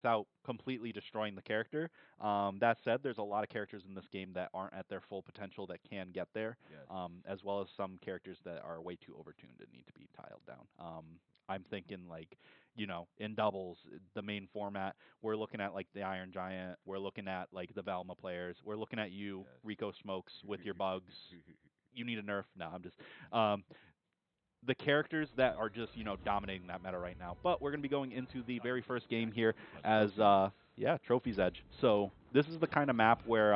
without completely destroying the character. That said, there's a lot of characters in this game that aren't at their full potential that can get there, Yes. as well as some characters that are way too overtuned and need to be tiled down. I'm thinking like, in doubles, the main format, we're looking at like the Iron Giant, we're looking at like the Velma players, we're looking at you, Rico Smokes, with your bugs. You need a nerf. No, I'm just. Um, the characters that are just dominating that meta right now. But we're going to be going into the very first game here as Trophies. yeah, Trophy's Edge. So this is the kind of map where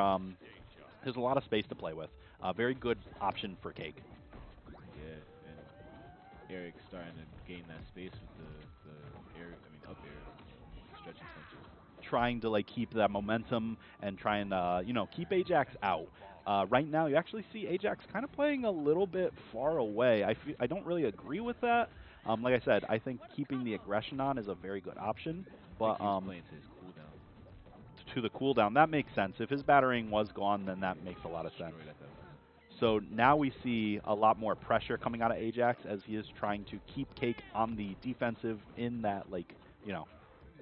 there's a lot of space to play with. A very good option for Cake. Yeah, and Eric starting to gain that space with the air. I mean, up air, stretching punches. Trying to like keep that momentum and trying to keep Ajax out. Right now, you actually see Ajax kind of playing a little bit far away. I don't really agree with that. Like I said, I think keeping the aggression on is a very good option, I think but he was playing to his cooldown. to the cooldown, that makes sense. If his battering was gone, then that makes a lot of sense. Destroyed at that moment. So now we see a lot more pressure coming out of Ajax as he is trying to keep Cake on the defensive in that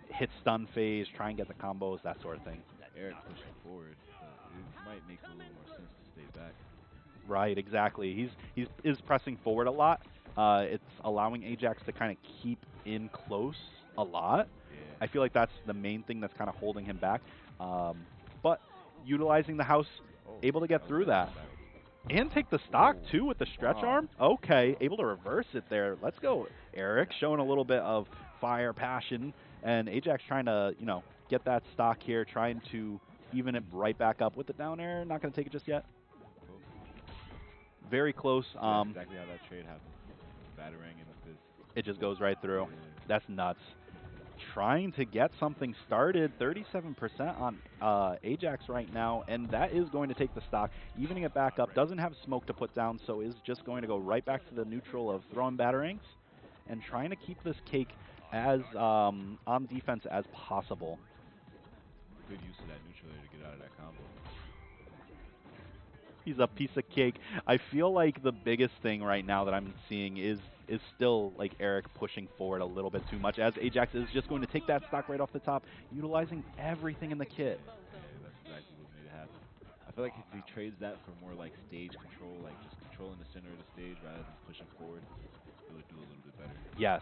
hit stun phase, try and get the combos, that sort of thing. Eric pushing forward, but it might make a little more sense to stay back. Right, exactly. He's is pressing forward a lot. It's allowing Ajax to kind of keep in close a lot. Yeah. I feel like that's the main thing that's kind of holding him back. Um, but utilizing the house, Oh, able to get that was through nice that. comeback. And take the stock Oh, too with the stretch wow. arm. Okay, able to reverse it there. Let's go, Eric, showing a little bit of fire, passion, and Ajax trying to get that stock here, trying to even it right back up with the down air. Not going to take it just yet. Close. Very close. That's exactly how that trade happened. Batarang and with this. It just goes right through. Yeah. That's nuts. Trying to get something started. 37% on Ajax right now, and that is going to take the stock. Evening it back up. Doesn't have smoke to put down, so is just going to go right back to the neutral of throwing batarangs and trying to keep this Cake as on defense as possible. Good use of that neutral there to get out of that combo. He's a piece of cake. I feel like the biggest thing right now that I'm seeing is still like Eric pushing forward a little bit too much as Ajax is just going to take that stock right off the top, utilizing everything in the kit. Yeah, that's exactly what made it happen. I feel like if he trades that for more like stage control, like just controlling the center of the stage rather than pushing forward, it would do a little bit better. Yes,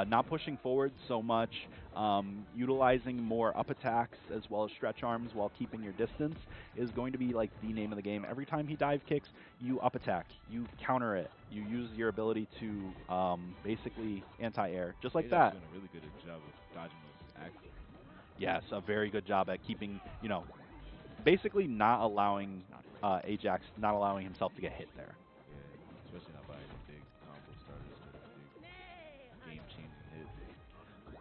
not pushing forward so much, utilizing more up attacks as well as stretch arms while keeping your distance is going to be like the name of the game. Every time he dive kicks, you up attack, you counter it, you use your ability to basically anti-air, just like Ajax that. doing a really good job of dodging those axes. Yes, a very good job at keeping, basically not allowing Ajax, not allowing himself to get hit there. Yeah, especially not by any big combo starters or big game-changing hits.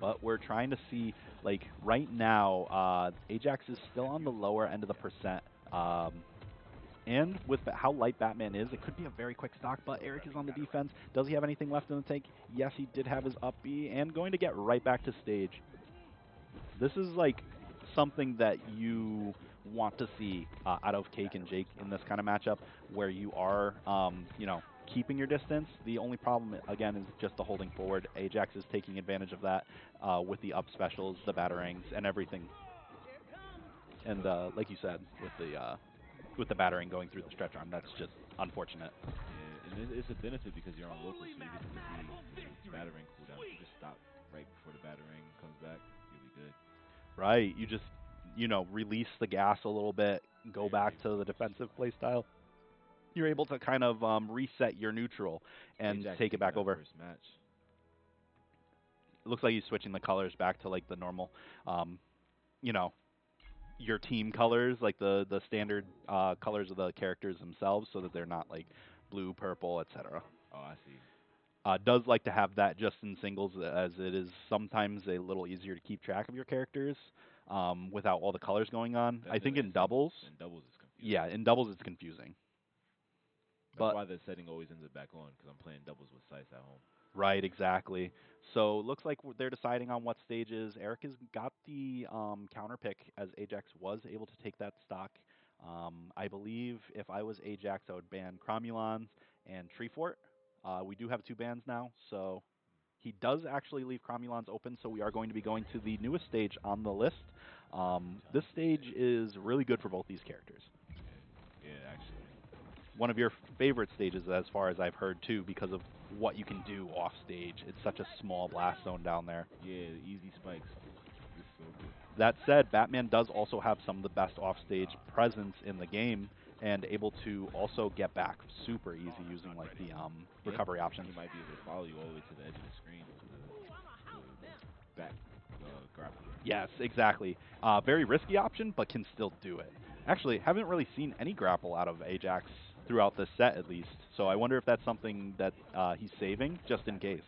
But we're trying to see, like right now, Ajax is still on the lower end of the percent. And with how light Batman is, it could be a very quick stock. But Eric is on the defense. Does he have anything left in the tank? Yes, he did have his up B, and going to get right back to stage. This is like something that you want to see out of Cake and Jake in this kind of matchup, where you are, keeping your distance. The only problem, again, is just the holding forward. Ajax is taking advantage of that with the up specials, the batarangs, and everything. And like you said, with the battering going through the stretch arm, that's just unfortunate. Yeah, and it's a benefit because you're on local, so you get to see the batarang cooldown. If you just stop right before the batarang comes back, you'll be good. Right? You just release the gas a little bit, go back to the defensive play style. You're able to kind of reset your neutral and Ajax take it taking back that over. first match. It looks like he's switching the colors back to like the normal, um, you know, your team colors, like the standard colors of the characters themselves, so that they're not like blue, purple, etc. Oh, I see. Does like to have that just in singles, as it is sometimes a little easier to keep track of your characters without all the colors going on. I think Definitely in doubles, in doubles it's confusing. yeah, in doubles it's confusing. That's But why the setting always ends up back on because I'm playing doubles with Sice at home. right, exactly. So looks like they're deciding on what stages. Eric has got the counter pick as Ajax was able to take that stock. I believe if I was Ajax, I would ban Cromulons and Treefort. We do have two bans now, so He does actually leave Cromulons open, so we are going to be going to the newest stage on the list. This stage is really good for both these characters. Yeah, actually. One of your favorite stages, as far as I've heard, too, because of what you can do off stage. It's such a small blast zone down there. Yeah, easy spikes. It's so good. That said, Batman does also have some of the best off-stage presence in the game, and able to also get back super easy using like the recovery options. He might be able to follow you all the way to the edge of the screen to back grapple. Yes, exactly. Very risky option, but can still do it. Actually, haven't really seen any grapple out of AJAX throughout this set, at least. So I wonder if that's something that he's saving just in case.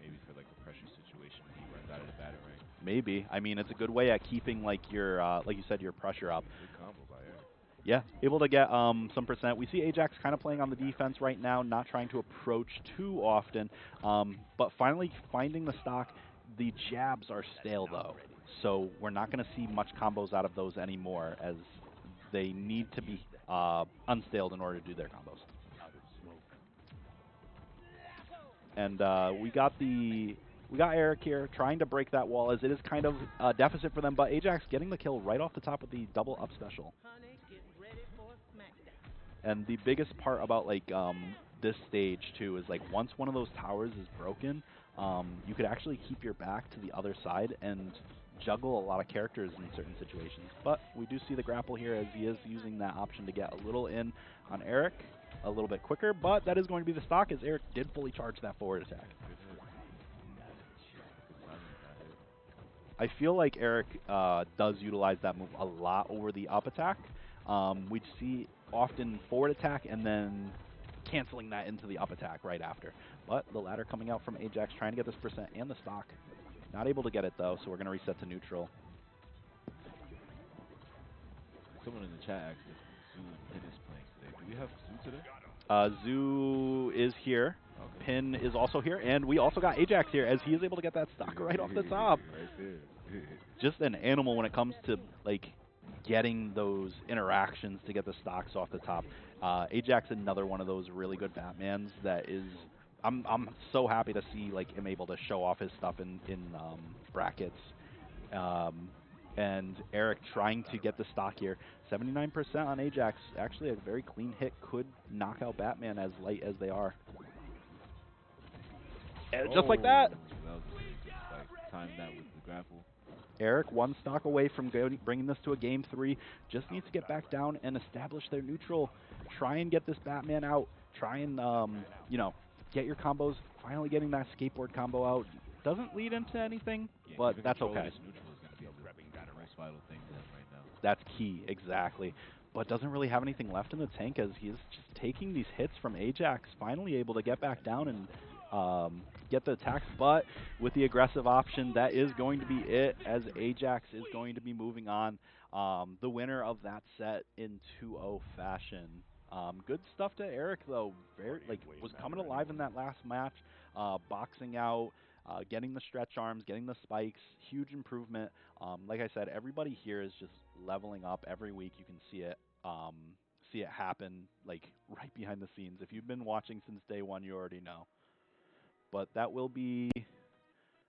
Maybe for like a pressure situation when he runs out of the batarang. Maybe. I mean, it's a good way at keeping like your, like you said, your pressure up. Good combo by Arique. Yeah, able to get some percent. We see AJAX kind of playing on the defense right now, not trying to approach too often, but finally finding the stock. The jabs are stale, though, so we're not going to see much combos out of those anymore, as they need to be unstaled in order to do their combos. And we got Arique here trying to break that wall, as it is kind of a deficit for them, but AJAX getting the kill right off the top with the double up special. And the biggest part about like this stage too is like once one of those towers is broken, you could actually keep your back to the other side and juggle a lot of characters in certain situations. But we do see the grapple here, as he is using that option to get a little in on Arique a little bit quicker, but that is going to be the stock, as Arique did fully charge that forward attack. I feel like Arique does utilize that move a lot over the up attack. We'd see often forward attack and then canceling that into the up attack right after. But the ladder coming out from AJAX trying to get this percent and the stock. Not able to get it though, so we're going to reset to neutral. Someone in the chat asked if Zoo and Pin is playing today. Do we have Zoo today? Zoo is here. Okay. Pin is also here, and we also got AJAX here, as he is able to get that stock right off the top. Right there. Just an animal when it comes to like getting those interactions to get the stocks off the top. AJAX, another one of those really good Batmans that is. I'm so happy to see like him able to show off his stuff in brackets. And Arique trying to get the stock here. 79% on AJAX. Actually, a very clean hit could knock out Batman as light as they are. And just like that. That was like time that with the grapple. Arique one stock away from bringing this to a game 3. Just needs to get back down and establish their neutral. Try and get this Batman out. Try and, you know, get your combos. Finally getting that skateboard combo out. Doesn't lead into anything, Yeah, but that's okay. This neutral is going to be the most vital thing to him right now. That's key, exactly. But doesn't really have anything left in the tank, as he is just taking these hits from AJAX. Finally able to get back down and get the attacks, but with the aggressive option, that is going to be it, as AJAX is going to be moving on. The winner of that set in 2-0 fashion. Good stuff to Arique, though. Very, like, was coming alive in that last match, boxing out, getting the stretch arms, getting the spikes. Huge improvement. Like I said, everybody here is just leveling up every week. You can see it happen, like, right behind the scenes. If you've been watching since day one, you already know. But that will be